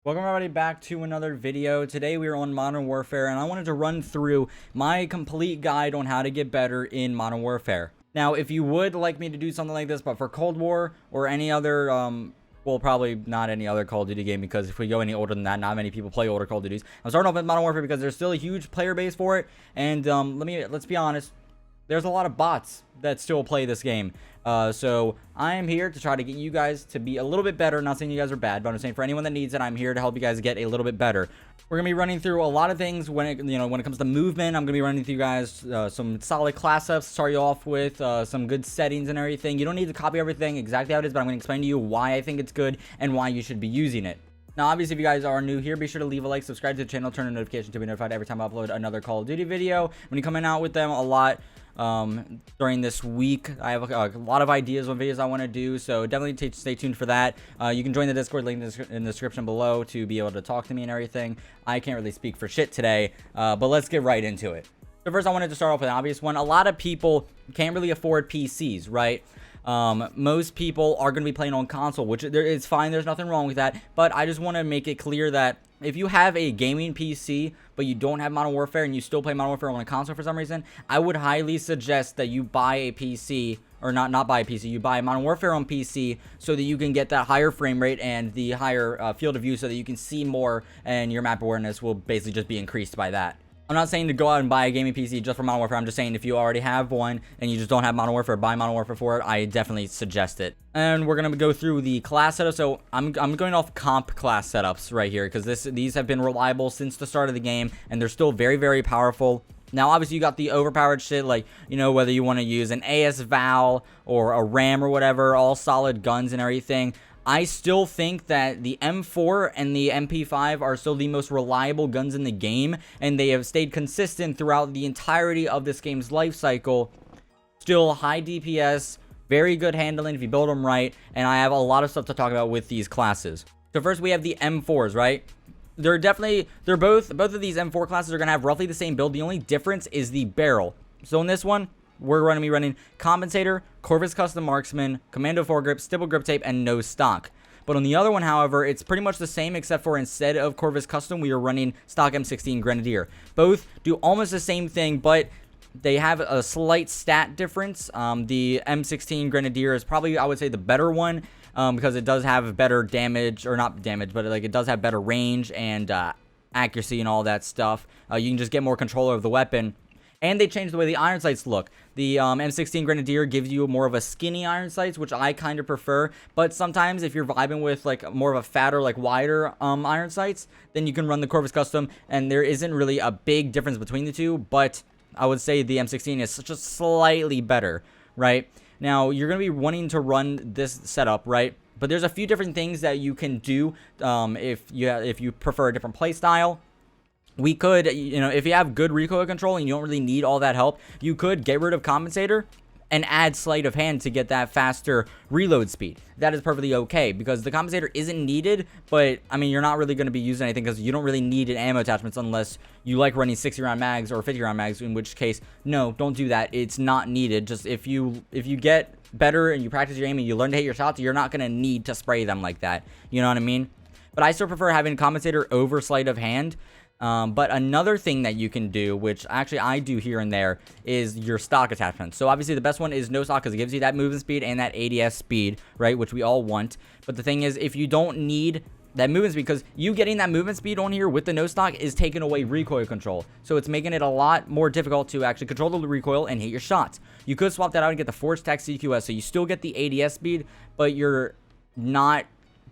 Welcome everybody back to another video. Today we are on Modern Warfare and I wanted to run through my complete guide on how to get better in Modern Warfare. Now, if you would like me to do something like this, but for Cold War or any other, well, probably not any other Call of Duty game, because if we go any older than that, not many people play older Call of Duties. I'm starting off with Modern Warfare because there's still a huge player base for it, and let's be honest, there's a lot of bots that still play this game. So I am here to try to get you guys to be a little bit better. Not saying you guys are bad, but I'm saying for anyone that needs it, I'm here to help you guys get a little bit better. We're gonna be running through a lot of things when it comes to movement. I'm gonna be running through you guys some solid class ups to start you off with, some good settings and everything. You don't need to copy everything exactly how it is, but I'm gonna explain to you why I think it's good and why you should be using it. Now, obviously, if you guys are new here, be sure to leave a like, subscribe to the channel, turn on notifications to be notified every time I upload another Call of Duty video. When you coming out with them a lot during this week, I have a lot of ideas on videos I want to do, so definitely stay tuned for that. You can join the Discord link in the description below to be able to talk to me and everything. I can't really speak for shit today, but let's get right into it. So first, I wanted to start off with an obvious one. A lot of people can't really afford PCs, right? Most people are going to be playing on console, which it's fine. There's nothing wrong with that. But I just want to make it clear that if you have a gaming PC, but you don't have Modern Warfare and you still play Modern Warfare on a console for some reason, I would highly suggest that you buy a PC, or not buy a PC, you buy Modern Warfare on PC so that you can get that higher frame rate and the higher field of view so that you can see more and your map awareness will basically just be increased by that. I'm not saying to go out and buy a gaming PC just for Modern Warfare. I'm just saying if you already have one and you just don't have Modern Warfare, buy Modern Warfare for it. I definitely suggest it. And we're going to go through the class setup. So I'm going off comp class setups right here because these have been reliable since the start of the game and they're still very, very powerful. Now, obviously, you got the overpowered shit, like, whether you want to use an AS Val or a RAM or whatever, all solid guns and everything. I still think that the M4 and the MP5 are still the most reliable guns in the game, and they have stayed consistent throughout the entirety of this game's life cycle. Still high DPS, very good handling if you build them right, and I have a lot of stuff to talk about with these classes. So first we have the M4s, right? They're both of these M4 classes are going to have roughly the same build. The only difference is the barrel. So in this one, we're going to be running Compensator, Corvus Custom Marksman, Commando Foregrip, Stipple Grip Tape, and no stock. But on the other one, however, it's pretty much the same except for instead of Corvus Custom, we are running stock M16 Grenadier. Both do almost the same thing, but they have a slight stat difference. The M16 Grenadier is probably, I would say, the better one because it does have better damage, or not damage, but like it does have better range and accuracy and all that stuff. You can just get more control of the weapon. And they changed the way the iron sights look. The M16 Grenadier gives you more of a skinny iron sights, which I kind of prefer. But sometimes if you're vibing with like more of a fatter, like wider iron sights, then you can run the Corvus Custom. And there isn't really a big difference between the two. But I would say the M16 is just slightly better, right? Now, you're going to be wanting to run this setup, right? But there's a few different things that you can do if you prefer a different play style. We could, if you have good recoil control and you don't really need all that help, you could get rid of Compensator and add Sleight of Hand to get that faster reload speed. That is perfectly okay because the Compensator isn't needed, but I mean, you're not really going to be using anything because you don't really need an ammo attachments unless you like running 60 round mags or 50 round mags, in which case, no, don't do that. It's not needed. Just if you get better and you practice your aim and you learn to hit your shots, you're not going to need to spray them like that. You know what I mean? But I still prefer having Compensator over Sleight of Hand. But another thing that you can do, which actually I do here and there, is your stock attachments. So obviously the best one is no stock because it gives you that movement speed and that ADS speed, right, which we all want. But the thing is, if you don't need that movement speed, because you getting that movement speed on here with the no stock is taking away recoil control. So it's making it a lot more difficult to actually control the recoil and hit your shots. You could swap that out and get the Force Tech CQS, so you still get the ADS speed, but you're not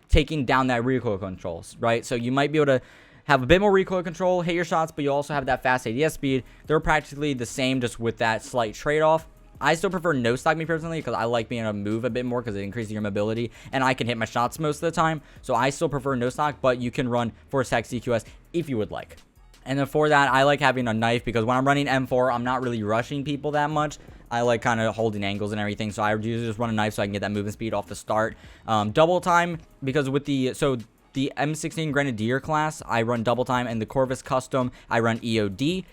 taking down that recoil controls, right? So you might be able to have a bit more recoil control, hit your shots, but you also have that fast ADS speed. They're practically the same, just with that slight trade-off. I still prefer no stock, me personally, because I like being able to move a bit more because it increases your mobility, and I can hit my shots most of the time. So I still prefer no stock, but you can run Force Tech CQS if you would like. And then for that, I like having a knife because when I'm running M4, I'm not really rushing people that much. I like kind of holding angles and everything, so I usually just run a knife so I can get that movement speed off the start. Double time, because with the M16 Grenadier class, I run double time, and the Corvus Custom, I run EOD.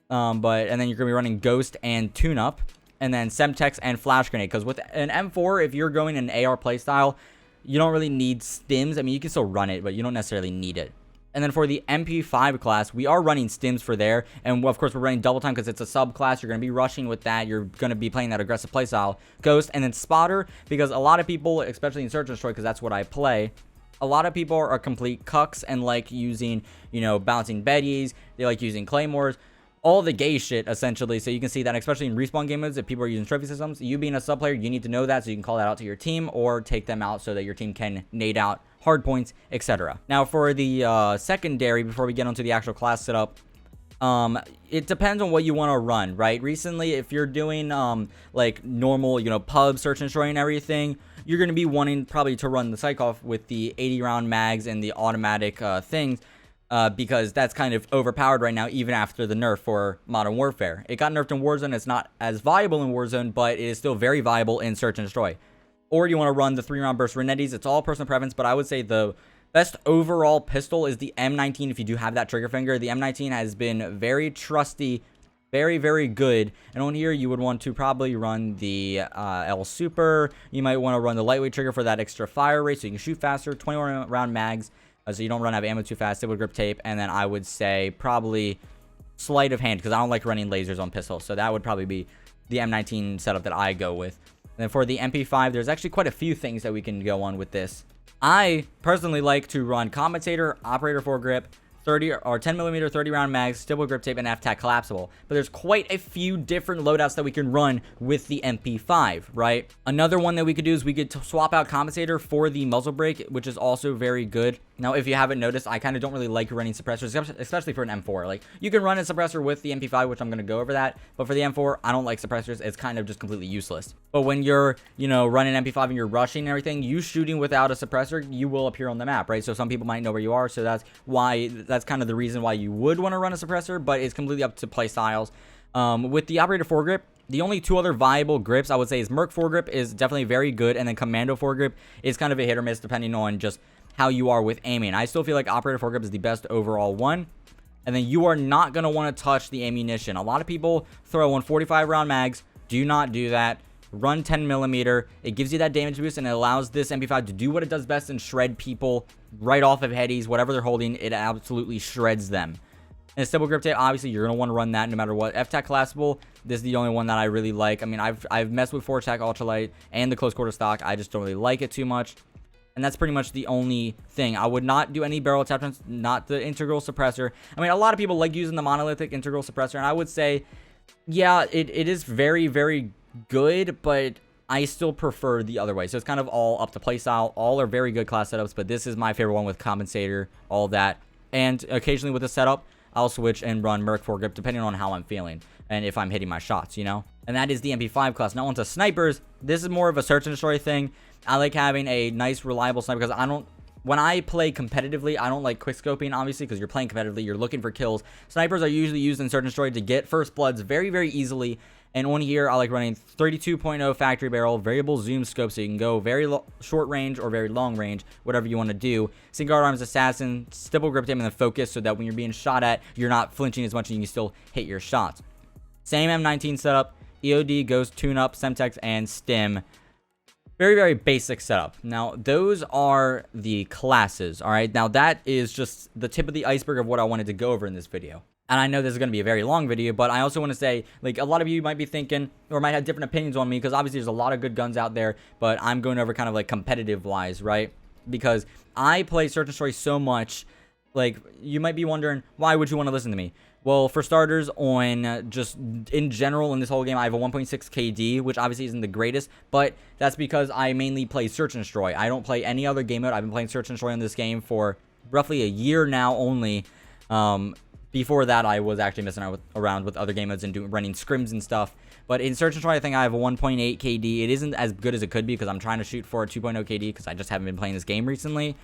And then you're going to be running Ghost and Tune-Up, and then Semtex and Flash Grenade. Because with an M4, if you're going an AR playstyle, you don't really need stims. I mean, you can still run it, but you don't necessarily need it. And then for the MP5 class, we are running stims for there. And of course, we're running double time because it's a subclass. You're going to be rushing with that. You're going to be playing that aggressive playstyle. Ghost and then Spotter, because a lot of people, especially in Search and Destroy, because that's what I play, a lot of people are complete cucks and like using, you know, bouncing Betties. They like using Claymores. All the gay shit, essentially. So you can see that, especially in respawn game modes, if people are using trophy systems, you being a sub player, you need to know that so you can call that out to your team or take them out so that your team can nade out hard points, etc. Now, for the secondary, before we get onto the actual class setup, it depends on what you want to run, right? Recently, if you're doing like normal, you know, pub, search and destroy and everything, you're going to be wanting probably to run the psych off with the 80 round mags and the automatic things. Because that's kind of overpowered right now, even after the nerf for Modern Warfare. It got nerfed in Warzone. It's not as viable in Warzone, but it is still very viable in Search and Destroy. Or you want to run the 3-round burst Renettis. It's all personal preference, but I would say the best overall pistol is the M19 if you do have that trigger finger. The M19 has been very trusty, very, very good. And on here, you would want to probably run the L Super. You might want to run the lightweight trigger for that extra fire rate so you can shoot faster, 21-round mags. So you don't run out of ammo too fast, stable grip tape, and then I would say probably sleight of hand because I don't like running lasers on pistols. So that would probably be the M19 setup that I go with. And then for the MP5, there's actually quite a few things that we can go on with this. I personally like to run compensator, operator foregrip, 30 or 10mm 30-round mags, stable grip tape, and F-Tac collapsible. But there's quite a few different loadouts that we can run with the MP5, right? Another one that we could do is we could swap out compensator for the muzzle brake, which is also very good. Now, if you haven't noticed, I kind of don't really like running suppressors, especially for an M4. Like, you can run a suppressor with the MP5, which I'm going to go over that. But for the M4, I don't like suppressors. It's kind of just completely useless. But when you're, you know, running MP5 and you're rushing and everything, you shooting without a suppressor, you will appear on the map, right? So some people might know where you are. So that's why, that's kind of the reason why you would want to run a suppressor, but it's completely up to play styles. With the operator foregrip, the only two other viable grips I would say is Merc foregrip is definitely very good, and then Commando foregrip is kind of a hit or miss depending on just how you are with aiming. I still feel like operator foregrip is the best overall one. And then you are not going to want to touch the ammunition. A lot of people throw on 45-round mags. Do not do that. Run 10mm. It gives you that damage boost, and it allows this MP5 to do what it does best and shred people right off of headies. Whatever they're holding, it absolutely shreds them. And stable grip tape, obviously, you're going to want to run that no matter what. F-Tac collapsible, this is the only one that I really like. I mean, I've messed with 4-Tac ultralight and the close quarter stock. I just don't really like it too much. And that's pretty much the only thing. I would not do any barrel attachments, not the integral suppressor. I mean, a lot of people like using the monolithic integral suppressor, and I would say, yeah, it is very, very good, but I still prefer the other way. So it's kind of all up to playstyle. All are very good class setups, but this is my favorite one with compensator, all of that. And occasionally with the setup, I'll switch and run Merc foregrip depending on how I'm feeling and if I'm hitting my shots, you know? And that is the MP5 class. Now onto snipers. This is more of a search and destroy thing. I like having a nice, reliable sniper because when I play competitively, I don't like quickscoping, obviously, because you're playing competitively. You're looking for kills. Snipers are usually used in search and destroy to get first bloods very, very easily. And on here, I like running 32.0 factory barrel, variable zoom scope, so you can go very short range or very long range, whatever you want to do. Single arms assassin, stipple grip tape, and then focus, so that when you're being shot at, you're not flinching as much and you can still hit your shots. Same M19 setup, EOD, Ghost, Tune-Up, Semtex, and Stim. Very, very basic setup. Now, those are the classes, all right? Now, that is just the tip of the iceberg of what I wanted to go over in this video. And I know this is going to be a very long video, but I also want to say, like, a lot of you might be thinking, or might have different opinions on me, because obviously there's a lot of good guns out there, but I'm going over kind of, like, competitive-wise, right? Because I play Search and Destroy so much, like, you might be wondering, why would you want to listen to me? Well, for starters, on just in general in this whole game, I have a 1.6 KD, which obviously isn't the greatest, but that's because I mainly play Search and Destroy. I don't play any other game mode. I've been playing Search and Destroy in this game for roughly a year now only. Before that, I was actually messing around with other game modes and running scrims and stuff. But in Search and Destroy, I think I have a 1.8 KD. It isn't as good as it could be because I'm trying to shoot for a 2.0 KD because I just haven't been playing this game recently.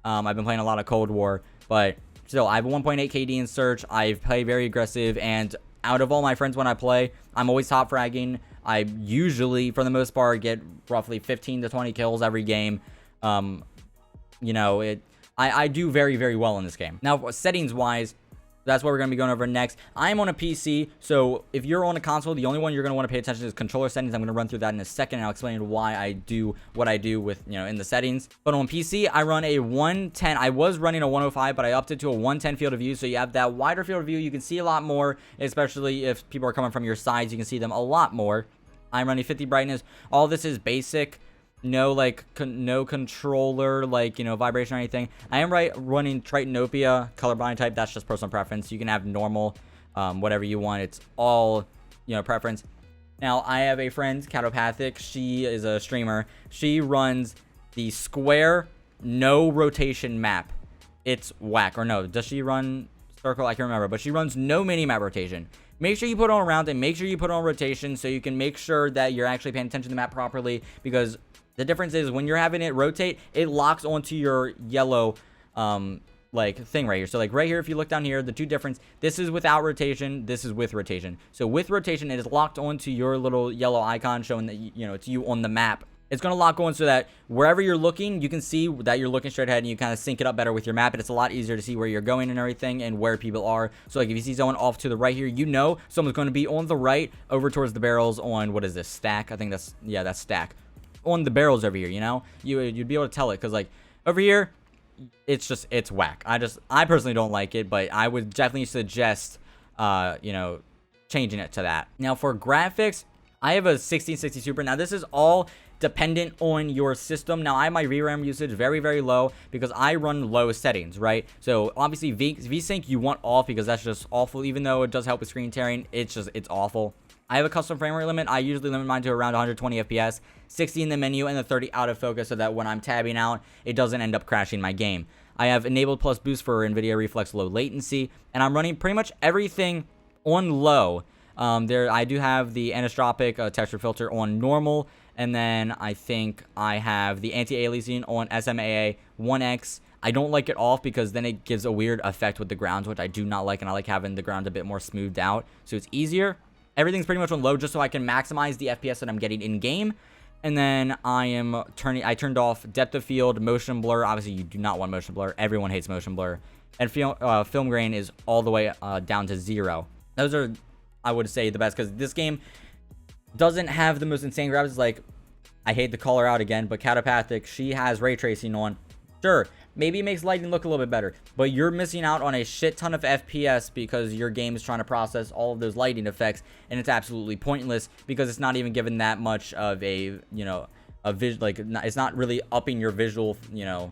I've been playing a lot of Cold War, but still, I have a 1.8 KD in Search. I play very aggressive, and out of all my friends when I play, I'm always top fragging. I usually, for the most part, get roughly 15 to 20 kills every game. You know, I do very, very well in this game. Now, settings-wise, That's what we're going to be going over next. I'm on a PC, so if you're on a console, the only one you're going to want to pay attention to is controller settings. I'm going to run through that in a second, and I'll explain why I do what I do with, in the settings. But on PC, I run a 110. I was running a 105, but I upped it to a 110 field of view, so you have that wider field of view. You can see a lot more, especially if people are coming from your sides. You can see them a lot more. I'm running 50 brightness. All this is basic. No no controller vibration or anything. I am running Tritonopia colorblind type. That's just personal preference. You can have normal, whatever you want. It's all preference. Now I have a friend, Catopathic. She is a streamer. She runs the square no rotation map. It's whack. Or no, does she run circle? I can't remember, but she runs no mini map rotation. Make sure you put on around and make sure you put on rotation so you can make sure that you're actually paying attention to the map properly, because the difference is when you're having it rotate, it locks onto your yellow thing right here. So right here, if you look down here, the two difference, this is without rotation, this is with rotation. So with rotation, it is locked onto your little yellow icon showing that it's you on the map. It's going to lock on so that wherever you're looking, you can see that you're looking straight ahead, and you kind of sync it up better with your map, and it's a lot easier to see where you're going and everything and where people are. So if you see someone off to the right here, someone's going to be on the right over towards the barrels on, what is this, stack? I think that's stack. On the barrels over here, you'd be able to tell it, because over here, it's whack. I personally don't like it, but I would definitely suggest changing it to that. Now for graphics, I have a 1660 Super. Now this is all dependent on your system. Now I have my VRAM usage very, very low because I run low settings, right? So obviously VSync you want off, because that's just awful. Even though it does help with screen tearing, it's awful. I have a custom frame rate limit. I usually limit mine to around 120 FPS, 60 in the menu, and the 30 out of focus, so that when I'm tabbing out, it doesn't end up crashing my game. I have enabled plus boost for NVIDIA Reflex low latency, and I'm running pretty much everything on low. I do have the anisotropic texture filter on normal, and then I think I have the anti-aliasing on SMAA 1X. I don't like it off because then it gives a weird effect with the grounds, which I do not like, and I like having the ground a bit more smoothed out, so it's easier. Everything's pretty much on low just so I can maximize the FPS that I'm getting in game. And then I turned off depth of field, motion blur. Obviously, you do not want motion blur. Everyone hates motion blur. And film grain is all the way down to 0. Those are, I would say, the best, because this game doesn't have the most insane graphics. I hate to call her out again, but Catopathic, she has ray tracing on. Sure, maybe it makes lighting look a little bit better, but you're missing out on a shit ton of FPS because your game is trying to process all of those lighting effects, and it's absolutely pointless because it's not even given that much of a, it's not really upping your visual, your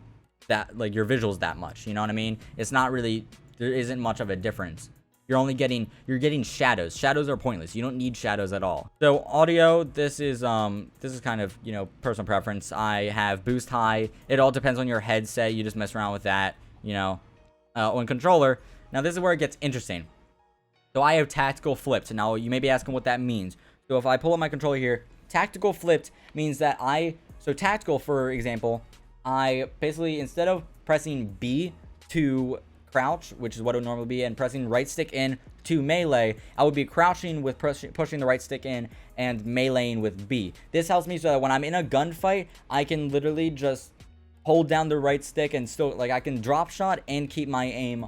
visuals that much, you know what I mean? It's not really, there isn't much of a difference. You're getting shadows. Shadows are pointless. You don't need shadows at all. So audio, this is kind of, personal preference. I have boost high. It all depends on your headset. You just mess around with that, on controller. Now this is where it gets interesting. So I have tactical flipped. Now you may be asking what that means. So if I pull up my controller here, tactical flipped means that tactical, for example, I basically, instead of pressing B to crouch, which is what it would normally be, and pressing right stick in to melee, I would be crouching with pushing the right stick in and meleeing with B. This helps me so that when I'm in a gunfight, I can literally just hold down the right stick and still, I can drop shot and keep my aim,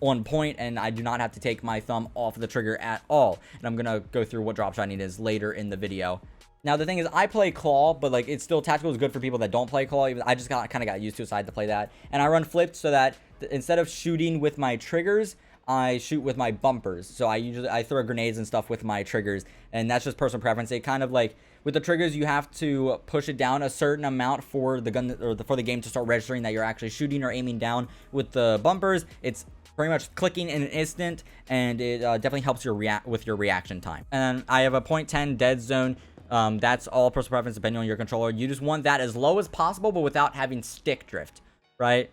on point, and I do not have to take my thumb off the trigger at all. And I'm gonna go through what drop shotting is later in the video. Now the thing is, I play claw, but it's still, tactical is good for people that don't play claw. I just kind of got used to it, so I had to play that. And I run flipped so that instead of shooting with my triggers, I shoot with my bumpers. So I throw grenades and stuff with my triggers, and that's just personal preference. It kind of with the triggers, you have to push it down a certain amount for the gun or for the game to start registering that you're actually shooting or aiming down. With the bumpers, it's pretty much clicking in an instant, and it definitely helps your reaction time. And I have a 0.10 dead zone. That's all personal preference depending on your controller. You just want that as low as possible, but without having stick drift, right?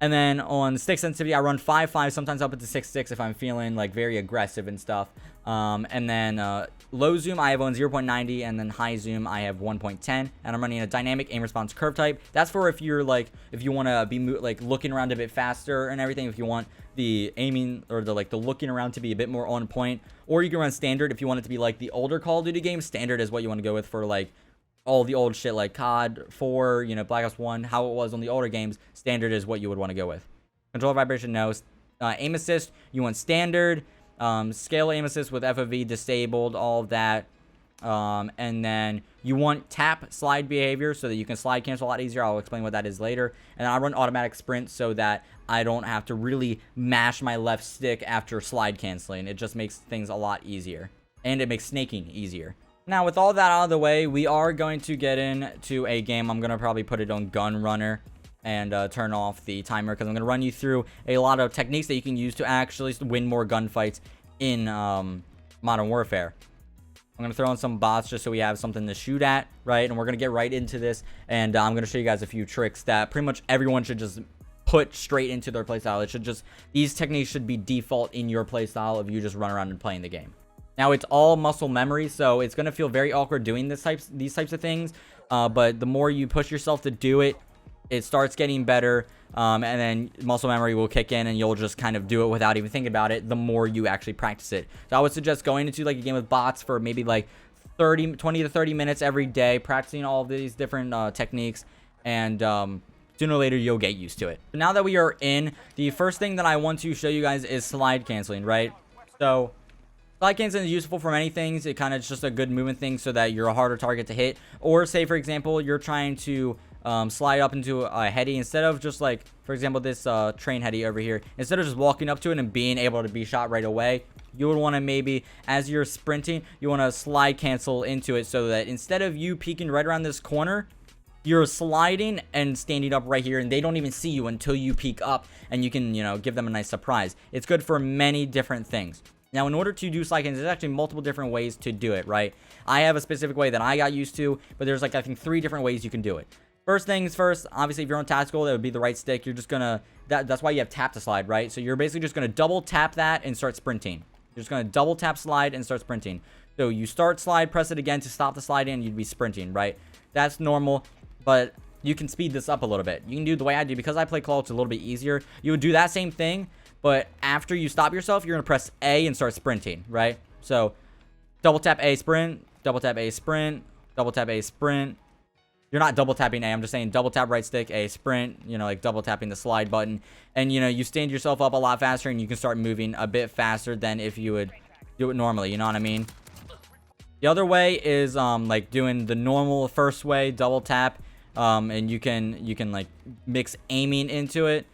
And then on stick sensitivity, I run 5.5, sometimes up to 6.6 if I'm feeling very aggressive and stuff. And then low zoom, I have on 0.90, and then high zoom, I have 1.10. And I'm running a dynamic aim response curve type. That's for if you're if you want to be looking around a bit faster and everything. If you want the aiming or the looking around to be a bit more on point, or you can run standard if you want it to be the older Call of Duty games. Standard is what you want to go with for all the old shit like COD 4, Black Ops 1, how it was on the older games. Standard is what you would want to go with. Controller vibration, no. aim assist, you want standard, scale aim assist with FOV disabled, all of that. And then you want tap slide behavior so that you can slide cancel a lot easier. I'll explain what that is later. And I run automatic sprint so that I don't have to really mash my left stick after slide canceling. It just makes things a lot easier. And it makes snaking easier. Now, with all that out of the way, we are going to get into a game. I'm going to probably put it on gun runner and turn off the timer because I'm going to run you through a lot of techniques that you can use to actually win more gunfights in Modern Warfare. I'm going to throw in some bots just so we have something to shoot at, right? And we're going to get right into this. And I'm going to show you guys a few tricks that pretty much everyone should just put straight into their playstyle. It should just, these techniques should be default in your playstyle if you just run around and playing the game. Now, it's all muscle memory, so it's going to feel very awkward doing these types of things. But the more you push yourself to do it, it starts getting better. And then muscle memory will kick in and you'll just kind of do it without even thinking about it the more you actually practice it. So I would suggest going into like a game with bots for maybe like 20 to 30 minutes every day, practicing all of these different techniques, and sooner or later you'll get used to it. Now that we are in, the first thing that I want to show you guys is slide canceling, right? So slide canceling is useful for many things. It kind of is just a good movement thing so that you're a harder target to hit. Or say, for example, you're trying to slide up into a heady instead of just like, for example, this train heady over here. Instead of just walking up to it and being able to be shot right away, you would want to maybe, as you're sprinting, you want to slide cancel into it so that instead of you peeking right around this corner, you're sliding and standing up right here and they don't even see you until you peek up and you can, you know, give them a nice surprise. It's good for many different things. Now, in order to do slide cancel, there's actually multiple different ways to do it, right? I have a specific way that I got used to, but there's like, I think 3 different ways you can do it. First things first, obviously, if you're on tactical, that would be the right stick. You're just gonna, that's why you have tap to slide, right? So you're basically just gonna double tap that and start sprinting. You're just gonna double tap slide and start sprinting. So you start slide, press it again to stop the slide in, you'd be sprinting, right? That's normal, but you can speed this up a little bit. You can do the way I do, because I play Call, it's a little bit easier. You would do that same thing, but after you stop yourself, you're gonna press A and start sprinting, right? So double tap A, sprint, double tap A, sprint, double tap A, sprint. You're not double tapping A, I'm just saying double tap right stick, A, sprint, you know, like double tapping the slide button. And, you know, you stand yourself up a lot faster and you can start moving a bit faster than if you would do it normally, you know what I mean? The other way is, like doing the normal first way, double tap, and you can like mix aiming into it.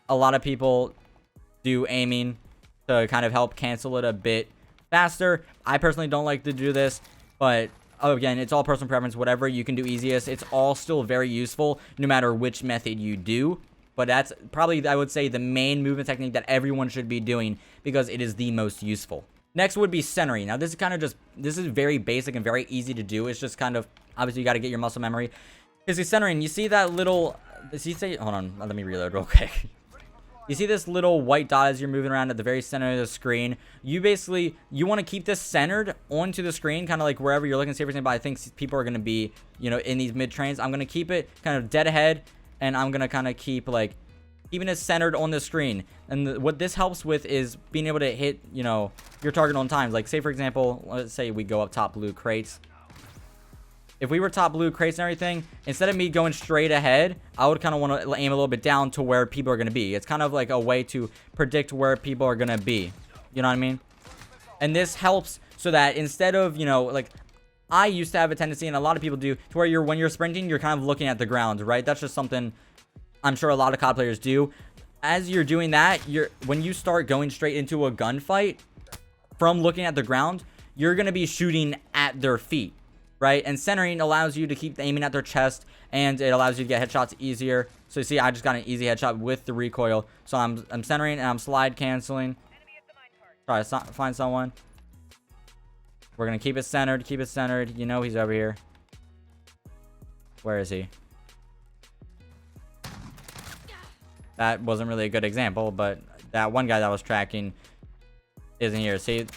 A lot of people do aiming to kind of help cancel it a bit faster. I personally don't like to do this, but again, it's all personal preference. Whatever you can do easiest, it's all still very useful no matter which method you do. But that's probably, I would say, the main movement technique that everyone should be doing because it is the most useful. Next would be centering. Now, this is kind of just, this is very basic and very easy to do. It's just kind of, obviously, you got to get your muscle memory. Is the centering, you see that little, does he say, hold on, let me reload real quick. You see this little white dot as you're moving around at the very center of the screen. You basically, you want to keep this centered onto the screen, kind of like wherever you're looking. Say, for example, I think people are going to be, you know, in these mid-trains. I'm going to keep it kind of dead ahead, and I'm going to kind of keep, like, keeping it centered on the screen. And what this helps with is being able to hit, you know, your target on times. Like, say, for example, let's say we go up top blue crates. If we were top blue crates and everything, instead of me going straight ahead, I would kind of want to aim a little bit down to where people are going to be. It's kind of like a way to predict where people are going to be. You know what I mean? And this helps so that instead of, you know, like, I used to have a tendency, and a lot of people do, to where when you're sprinting, you're kind of looking at the ground, right? That's just something I'm sure a lot of COD players do. As you're doing that, when you start going straight into a gunfight from looking at the ground, you're going to be shooting at their feet. Right? And centering allows you to keep aiming at their chest, and it allows you to get headshots easier. So you see, I just got an easy headshot with the recoil. So I'm centering and I'm slide canceling. Try to find someone. We're gonna keep it centered. Keep it centered. You know he's over here. Where is he? That wasn't really a good example, but that one guy that was tracking isn't here. See,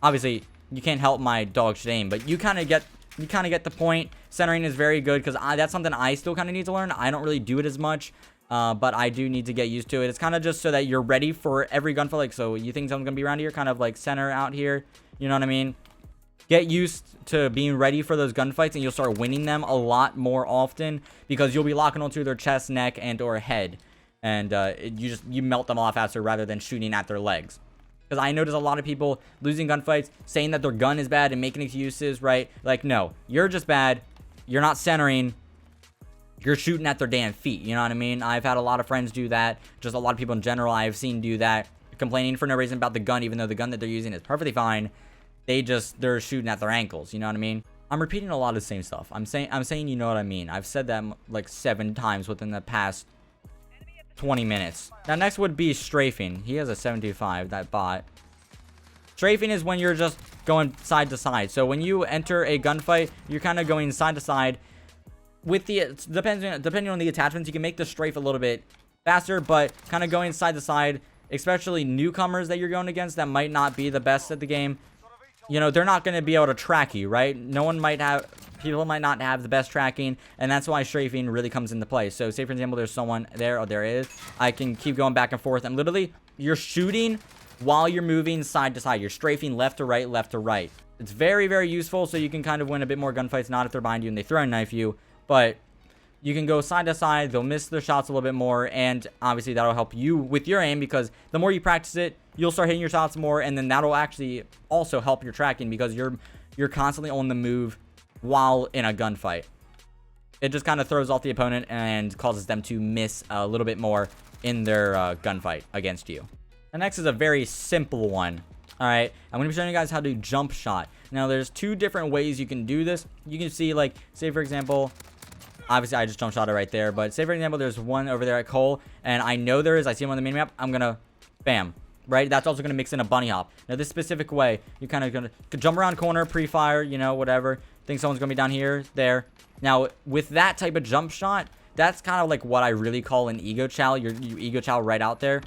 obviously you can't help my dog should aim, but you kind of get the point. Centering is very good because that's something I still kind of need to learn. I don't really do it as much, but I do need to get used to it. It's kind of just so that you're ready for every gunfight. Like, so you think someone's gonna be around here, kind of like center out here. You know what I mean? Get used to being ready for those gunfights, and you'll start winning them a lot more often because you'll be locking onto their chest, neck, and or head. and you melt them a lot faster rather than shooting at their legs. Because I notice a lot of people losing gunfights, saying that their gun is bad and making excuses, right? Like, no, you're just bad. You're not centering. You're shooting at their damn feet. You know what I mean? I've had a lot of friends do that. Just a lot of people in general I've seen do that. Complaining for no reason about the gun, even though the gun that they're using is perfectly fine. They're shooting at their ankles. You know what I mean? I'm repeating a lot of the same stuff. I'm saying you know what I mean. I've said that like 7 times within the past 20 minutes. Now, next would be strafing. He has a 725, that bot. Strafing is when you're just going side to side. So when you enter a gunfight, you're kind of going side to side. With the depending on the attachments, you can make the strafe a little bit faster, but kind of going side to side, especially newcomers that you're going against that might not be the best at the game. You know, they're not going to be able to track you, right? People might not have the best tracking, and that's why strafing really comes into play. So say for example there's someone there, there is, I can keep going back and forth, and literally you're shooting while you're moving side to side. You're strafing left to right, left to right. It's very, very useful, so you can kind of win a bit more gunfights, not if they're behind you and they throw a knife you, but you can go side to side. They'll miss their shots a little bit more, and obviously that'll help you with your aim, because the more you practice it, you'll start hitting your shots more, and then that'll actually also help your tracking, because you're constantly on the move while in a gunfight. It just kind of throws off the opponent and causes them to miss a little bit more in their gunfight against you. The next is a very simple one. All right, I'm going to be showing you guys how to jump shot. Now, there's 2 different ways you can do this. You can see, like, say for example, obviously I just jump shot it right there, but say for example there's one over there at Cole, and I know there is, I see him on the mini map, I'm gonna bam, right? That's also gonna mix in a bunny hop. Now this specific way, you kind of gonna jump around corner, pre-fire, you know, whatever. Think someone's gonna be down here, there. Now with that type of jump shot, that's kind of like what I really call an ego chow. You ego chow right out there.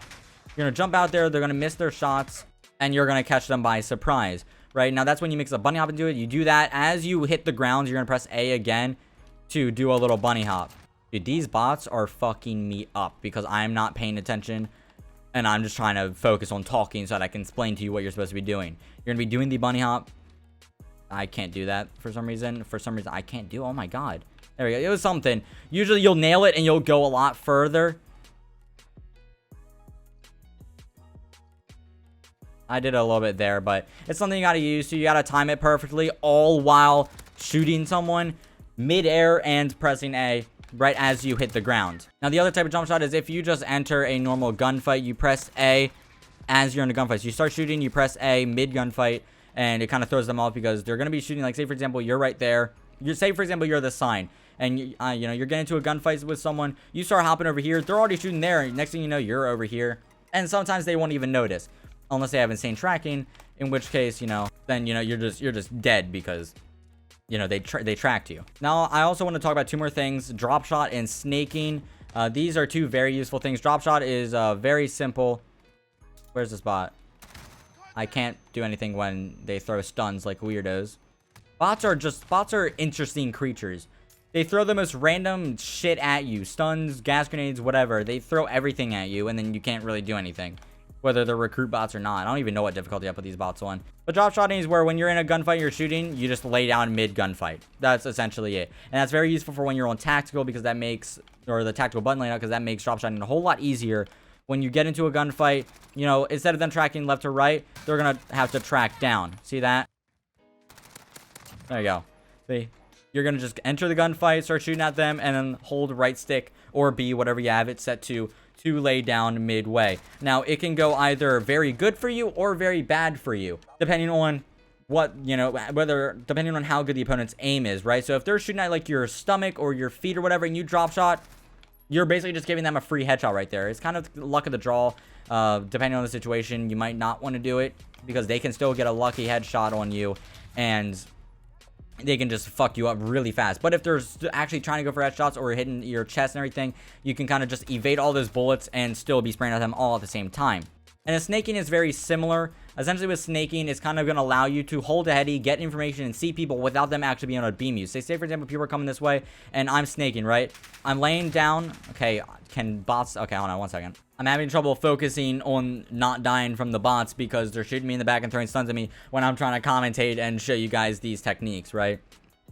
You're gonna jump out there, they're gonna miss their shots, and you're gonna catch them by surprise, right? Now that's when you mix a bunny hop into it. You do that as you hit the ground. You're gonna press A again to do a little bunny hop. Dude, these bots are fucking me up because I'm not paying attention, and I'm just trying to focus on talking so that I can explain to you what you're supposed to be doing. You're gonna be doing the bunny hop. I can't do that for some reason. I can't do. Oh my god. There we go. It was something. Usually you'll nail it and you'll go a lot further. I did a little bit there, but it's something you gotta use. So you gotta time it perfectly, all while shooting someone mid-air and pressing A right as you hit the ground. Now the other type of jump shot is if you just enter a normal gunfight, you press A as you're in a gunfight. So you start shooting, you press A mid gunfight, and it kind of throws them off because they're going to be shooting, like say for example you're right there. Say for example you're the sign, and you know you're getting into a gunfight with someone, you start hopping over here, they're already shooting there, next thing you know you're over here, and sometimes they won't even notice unless they have insane tracking, in which case, you know, then you know you're just dead because you know they tracked you. Now I also want to talk about 2 more things: Dropshot and snaking. These are 2 very useful things. Dropshot is very simple. Where's this bot? I can't do anything when they throw stuns like weirdos. Bots are interesting creatures. They throw the most random shit at you. Stuns, gas grenades, whatever. They throw everything at you, and then you can't really do anything, whether they're recruit bots or not. I don't even know what difficulty I put these bots on. But dropshotting is where when you're in a gunfight, you're shooting, you just lay down mid gunfight. That's essentially it. And that's very useful for when you're on tactical, because that makes, or the tactical button layout, because that makes dropshotting a whole lot easier. When you get into a gunfight, you know, instead of them tracking left to right, they're going to have to track down. See that? There you go. See? You're going to just enter the gunfight, start shooting at them, and then hold right stick or B, whatever you have it set to lay down midway. Now, it can go either very good for you or very bad for you, depending on what, you know, depending on how good the opponent's aim is, right? So if they're shooting at like your stomach or your feet or whatever, and you drop shot, you're basically just giving them a free headshot right there. It's kind of luck of the draw. Depending on the situation, you might not want to do it because they can still get a lucky headshot on you, and they can just fuck you up really fast. But if they're actually trying to go for headshots or hitting your chest and everything, you can kind of just evade all those bullets and still be spraying at them all at the same time. And the snaking is very similar. Essentially with snaking, it's kind of going to allow you to hold a heady, get information, and see people without them actually being able to beam you. Say for example, people are coming this way, and I'm snaking, right? I'm laying down. Okay, can bots... Okay, hold on 1 second. I'm having trouble focusing on not dying from the bots because they're shooting me in the back and throwing stuns at me when I'm trying to commentate and show you guys these techniques, right?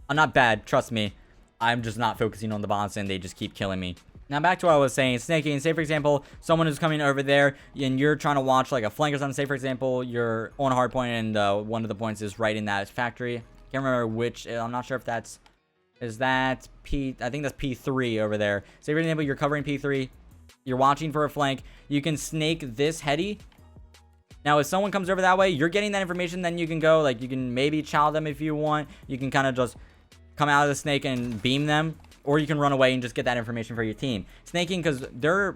I'm not bad, trust me. I'm just not focusing on the bots, and they just keep killing me. Now back to what I was saying, snaking. Say for example, someone is coming over there and you're trying to watch like a flank or something. Say for example, you're on a hard point and one of the points is right in that factory. Can't remember which. I'm not sure if that's, is that P, I think that's P3 over there. Say for example, you're covering P3, you're watching for a flank. You can snake this heady. Now if someone comes over that way, you're getting that information. Then you can go, like, you can maybe chow them if you want. You can kind of just come out of the snake and beam them. Or you can run away and just get that information for your team. Snaking, because they're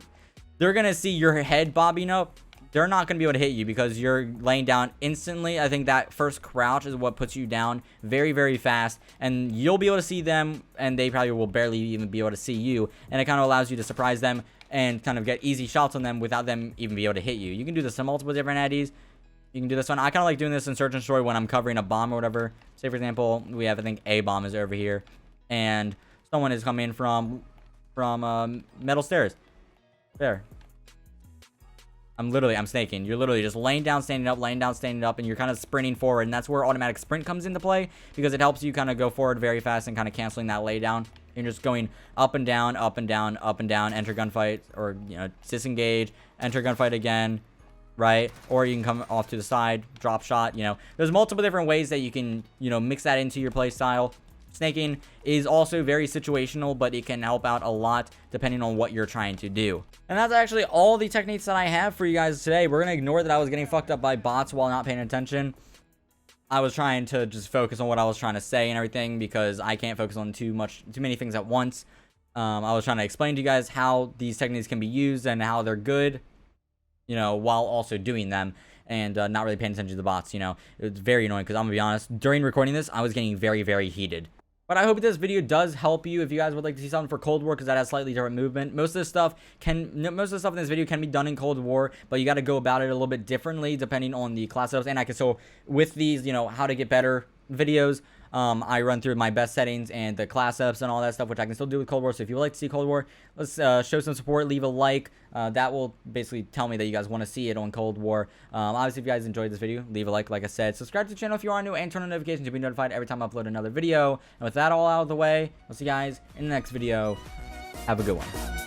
going to see your head bobbing up. They're not going to be able to hit you because you're laying down instantly. I think that first crouch is what puts you down very, very fast. And you'll be able to see them, and they probably will barely even be able to see you. And it kind of allows you to surprise them and kind of get easy shots on them without them even be able to hit you. You can do this on multiple different eddies. You can do this one. I kind of like doing this in Search and Destroy when I'm covering a bomb or whatever. Say, for example, we have, I think, A bomb is over here. And someone is coming from metal stairs. There. I'm snaking. You're literally just laying down, standing up, laying down, standing up, and you're kind of sprinting forward. And that's where automatic sprint comes into play because it helps you kind of go forward very fast and kind of canceling that lay down. You're just going up and down, up and down, up and down, enter gunfight, or, you know, disengage, enter gunfight again, right? Or you can come off to the side, drop shot, you know. There's multiple different ways that you can, you know, mix that into your play style. Snaking is also very situational, but it can help out a lot depending on what you're trying to do. And that's actually all the techniques that I have for you guys today. We're going to ignore that I was getting fucked up by bots while not paying attention. I was trying to just focus on what I was trying to say and everything because I can't focus on too many things at once. I was trying to explain to you guys how these techniques can be used and how they're good, you know, while also doing them. And not really paying attention to the bots, you know. It was very annoying because I'm going to be honest, during recording this, I was getting very, very heated. But I hope this video does help you if you guys would like to see something for Cold War because that has slightly different movement. Most of the stuff in this video can be done in Cold War, but you got to go about it a little bit differently depending on the class setups. And so with these, you know, how to get better videos, I run through my best settings and the class ups and all that stuff, which I can still do with Cold War. So if you would like to see Cold War, let's show some support, leave a like. That will basically tell me that you guys want to see it on Cold War. Obviously, if you guys enjoyed this video, leave a like I said. Subscribe to the channel if you are new and turn on notifications to be notified every time I upload another video. And with that all out of the way, I'll see you guys in the next video. Have a good one.